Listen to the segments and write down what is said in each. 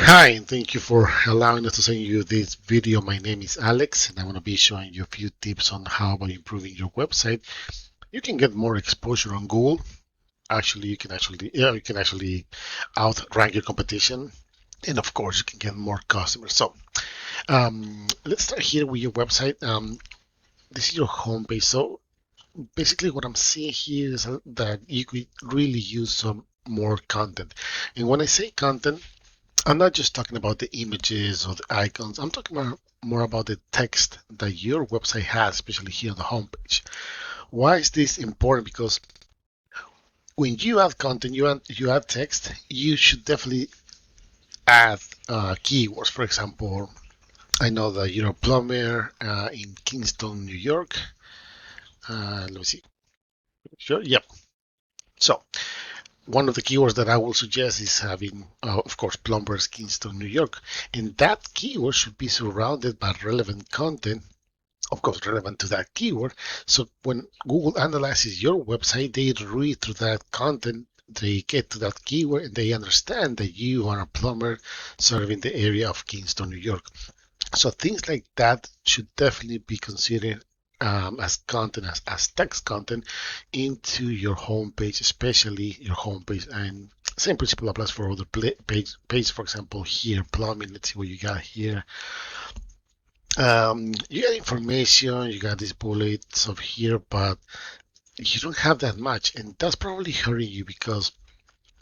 Hi, and thank you for allowing us to send you this video. My name is Alex, and I'm going to be showing you a few tips on how by improving your website you can get more exposure on Google. Actually, you can actually outrank your competition, and of course, you can get more customers. So, let's start here with your website. This is your homepage. So, basically, what I'm seeing here is that you could really use some more content. And when I say content, I'm not just talking about the images or the icons. I'm talking more about the text that your website has, especially here on the homepage. Why is this important? Because when you add content, you add text, you should definitely add keywords. For example, I know that you're a plumber in Kingston, New York. Let me see. Sure. Yep. So one of the keywords that I will suggest is having, of course, plumbers, Kingston, New York. And that keyword should be surrounded by relevant content, of course, relevant to that keyword. So when Google analyzes your website, they read through that content, they get to that keyword, and they understand that you are a plumber serving the area of Kingston, New York. So things like that should definitely be considered as content, as text content into your homepage, especially your homepage. And same principle applies for other page. For example, here plumbing. Let's see what you got here. You got information, you got these bullets of here, but you don't have that much, and that's probably hurting you because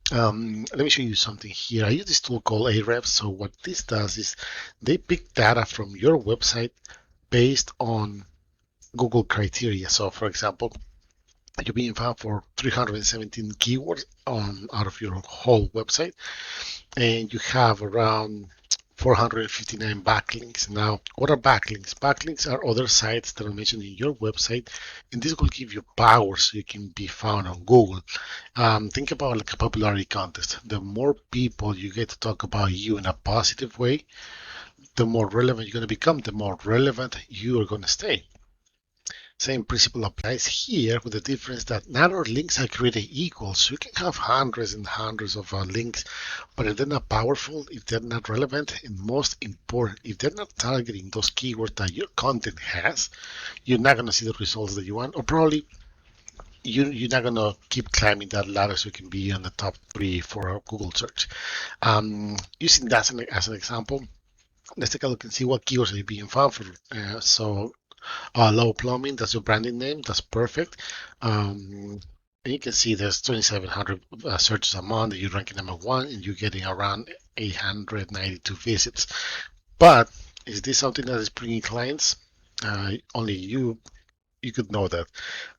let me show you something here. I use this tool called Ahrefs. So what this does is they pick data from your website based on Google criteria. So for example, you're being found for 317 keywords out of your whole website, and you have around 459 backlinks. Now, what are backlinks? Backlinks are other sites that are mentioned in your website, and this will give you power so you can be found on Google. Think about like a popularity contest. The more people you get to talk about you in a positive way, the more relevant you're going to become, the more relevant you are going to stay. Same principle applies here with the difference that not all links are created equal. So you can have hundreds and hundreds of links, but if they're not powerful, if they're not relevant, and most important, if they're not targeting those keywords that your content has, you're not going to see the results that you want, or probably you're not going to keep climbing that ladder so you can be on the top 3 for a Google search. Using that as an example, let's take a look and see what keywords are being found for. Lowe Plumbing, that's your branding name. That's perfect. And you can see there's 2,700 searches a month. You're ranking number 1, and you're getting around 892 visits. But is this something that is bringing clients? Only you could know that.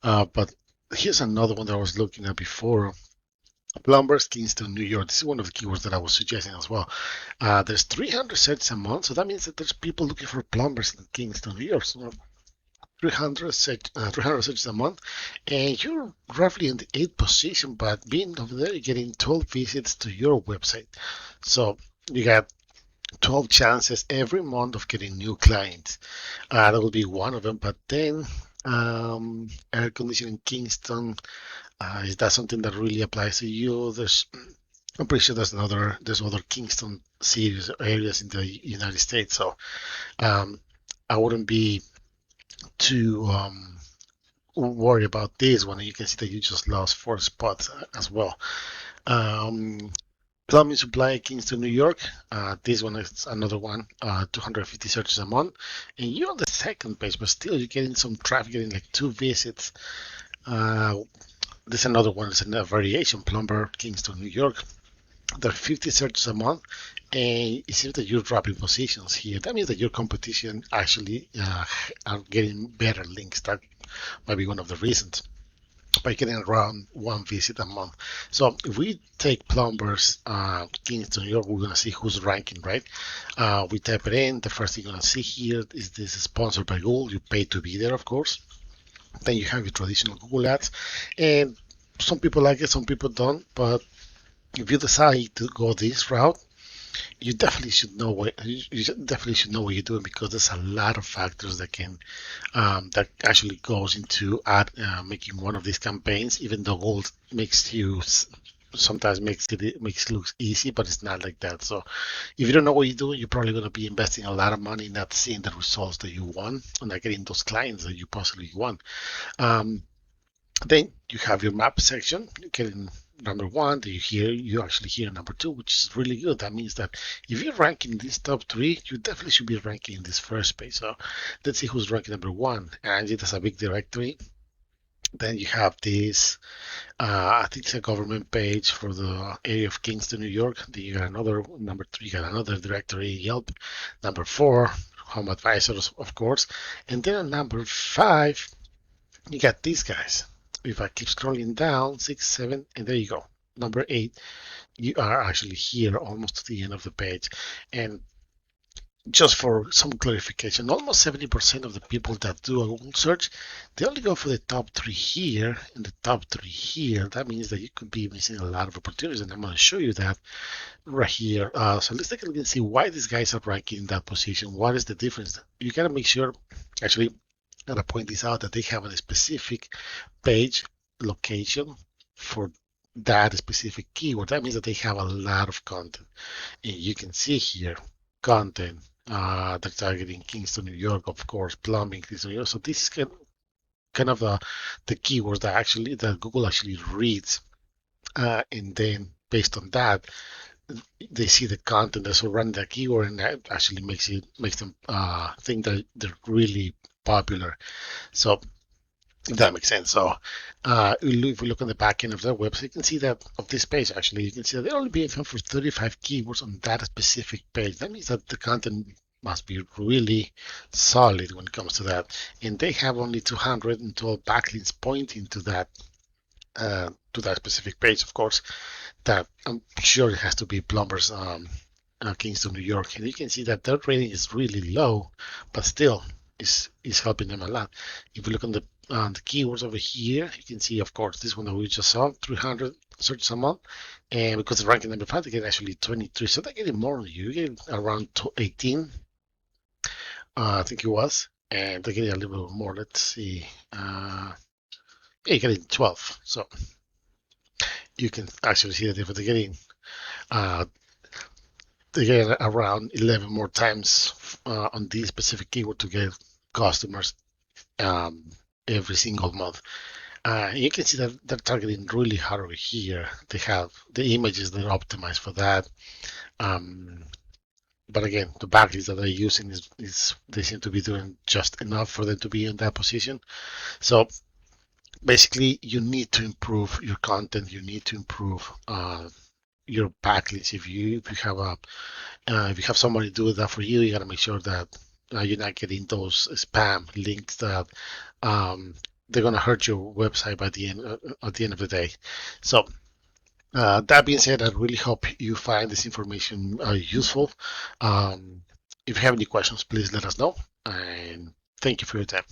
But here's another one that I was looking at before. Plumbers, Kingston, New York. This is one of the keywords that I was suggesting as well. There's 300 searches a month, so that means that there's people looking for plumbers in Kingston, New York. So 300 searches a month, and you're roughly in the 8th position, but being over there, you're getting 12 visits to your website. So you got 12 chances every month of getting new clients. That will be one of them. But then, air conditioning Kingston, is that something that really applies to you? I'm pretty sure there's other Kingston cities or areas in the United States. So I wouldn't be too worry about this one. You can see that you just lost 4 spots as well. Plumbing supply, Kingston, New York. This one is another one, 250 searches a month. And you're on the second page, but still you're getting some traffic, getting like 2 visits. There's another one, it's a variation, plumber, Kingston, New York. There are 50 searches a month, and it seems that you're dropping positions here. That means that your competition actually are getting better links. That might be one of the reasons. By getting around 1 visit a month. So if we take plumbers, Kingston, New York, we're going to see who's ranking, right? We type it in. The first thing you're going to see here is this is sponsored by Google. You pay to be there, of course. Then you have your traditional Google ads, and some people like it, some people don't. But if you decide to go this route, you definitely should know what you're doing, because there's a lot of factors that can that actually goes into making one of these campaigns. Even though Google makes you sometimes makes it look easy, but it's not like that. So if you don't know what you're doing, you're probably going to be investing a lot of money not seeing the results that you want and not getting those clients that you possibly want. Um, then you have your map section. You get in number one. Then you actually hear number two, which is really good. That means that if you're ranking these top three, you definitely should be ranking in this first page. So let's see who's ranking number one. And it has a big directory. Then you have this, I think it's a government page for the area of Kingston, New York. Then you got another, number three, you got another directory, Yelp. Number four, Home Advisors, of course. And then on number five, you got these guys. If I keep scrolling down, 6, 7, and there you go. Number 8, you are actually here almost to the end of the page. And just for some clarification, almost 70% of the people that do a Google search, they only go for the top 3 here and the top 3 here. That means that you could be missing a lot of opportunities, and I'm going to show you that right here. So let's take a look and see why these guys are ranking in that position. What is the difference? You got to make sure, actually, I'm going to point this out, that they have a specific page location for that specific keyword. That means that they have a lot of content. And you can see here content. They're targeting Kingston, New York, of course, plumbing, Kingston, New York. So this is kind of the keywords that Google actually reads, and then based on that, they see the content that surround that keyword, and that actually makes them think that they're really popular. So if that makes sense. So if we look on the back end of their website, you can see that of this page, actually, you can see that they're only being found for 35 keywords on that specific page. That means that the content must be really solid when it comes to that. And they have only 212 backlinks pointing to that specific page, of course, that I'm sure it has to be plumbers, Kingston, New York. And you can see that their rating is really low, but still is helping them a lot. If you look on the keywords over here, you can see, of course, this one that we just saw, 300 searches a month, and because the ranking number 5, they get actually 23, so they're getting more than you. You're getting around 18, I think it was, and they're getting a little bit more. Let's see, yeah, you're getting 12, so you can actually see that if they're getting uh, they get around 11 more times on this specific keyword to get customers um, every single month. You can see that they're targeting really hard over here. They have the images that are optimized for that. But again, the backlinks that they're using is they seem to be doing just enough for them to be in that position. So basically, you need to improve your content. You need to improve your backlinks. If you have somebody do that for you, you got to make sure that you're not getting those spam links that they're gonna hurt your website by the end at the end of the day. So that being said, I really hope you find this information useful. If you have any questions, please let us know. And thank you for your time.